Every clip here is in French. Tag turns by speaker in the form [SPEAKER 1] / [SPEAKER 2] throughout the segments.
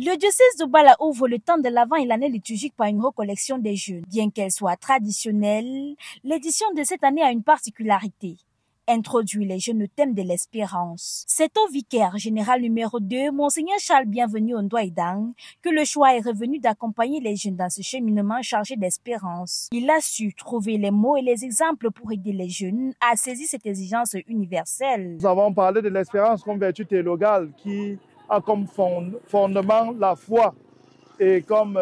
[SPEAKER 1] Le diocèse de Douala ouvre le temps de l'Avent et l'année liturgique par une recollection des jeûnes. Bien qu'elle soit traditionnelle, l'édition de cette année a une particularité. Introduit les jeunes au thème de l'espérance. C'est au vicaire général numéro 2, Monseigneur Charles Bienvenu Ondouaïdang, que le choix est revenu d'accompagner les jeunes dans ce cheminement chargé d'espérance. Il a su trouver les mots et les exemples pour aider les jeunes à saisir cette exigence universelle.
[SPEAKER 2] Nous avons parlé de l'espérance comme vertu théologale qui a comme fondement la foi et comme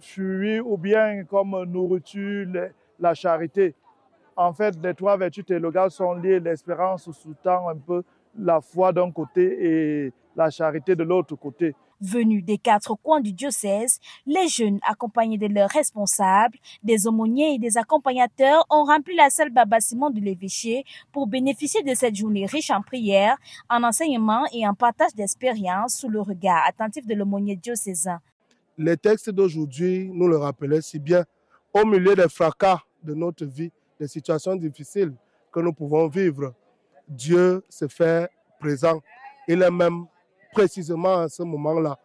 [SPEAKER 2] fruit ou bien comme nourriture la charité. En fait, les trois vertus théologales sont liées. L'espérance sous-tend un peu la foi d'un côté et la charité de l'autre côté.
[SPEAKER 1] Venus des quatre coins du diocèse, les jeunes, accompagnés de leurs responsables, des aumôniers et des accompagnateurs, ont rempli la salle Baba-Simon de l'évêché pour bénéficier de cette journée riche en prières, en enseignements et en partage d'expériences sous le regard attentif de l'aumônier diocésain.
[SPEAKER 3] Les textes d'aujourd'hui nous le rappelaient si bien. Au milieu des fracas de notre vie, des situations difficiles que nous pouvons vivre, Dieu se fait présent. Il est même précisément à ce moment-là.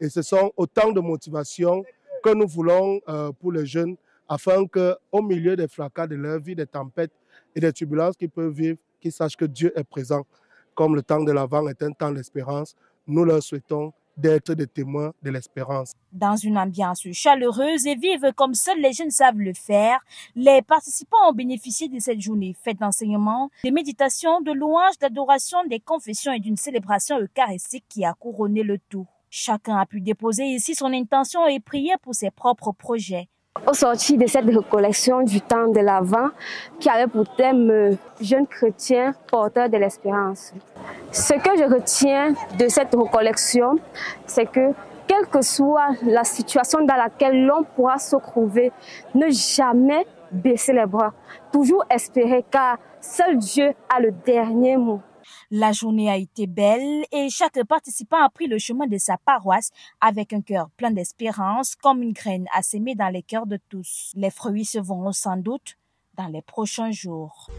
[SPEAKER 3] Et ce sont autant de motivations que nous voulons pour les jeunes, afin qu'au milieu des fracas de leur vie, des tempêtes et des turbulences qu'ils peuvent vivre, qu'ils sachent que Dieu est présent. Comme le temps de l'Avent est un temps d'espérance, nous leur souhaitons d'être des témoins de l'espérance.
[SPEAKER 1] Dans une ambiance chaleureuse et vive comme seuls les jeunes savent le faire, les participants ont bénéficié de cette journée faite d'enseignements, de méditation, de louanges, d'adoration, des confessions et d'une célébration eucharistique qui a couronné le tout. Chacun a pu déposer ici son intention et prier pour ses propres projets.
[SPEAKER 4] Au sortir de cette recollection du temps de l'Avent, qui avait pour thème jeunes chrétiens porteurs de l'espérance. Ce que je retiens de cette recollection, c'est que quelle que soit la situation dans laquelle l'on pourra se trouver, ne jamais baisser les bras, toujours espérer, car seul Dieu a le dernier mot.
[SPEAKER 1] La journée a été belle et chaque participant a pris le chemin de sa paroisse avec un cœur plein d'espérance, comme une graine à s'aimer dans les cœurs de tous. Les fruits se verront sans doute dans les prochains jours.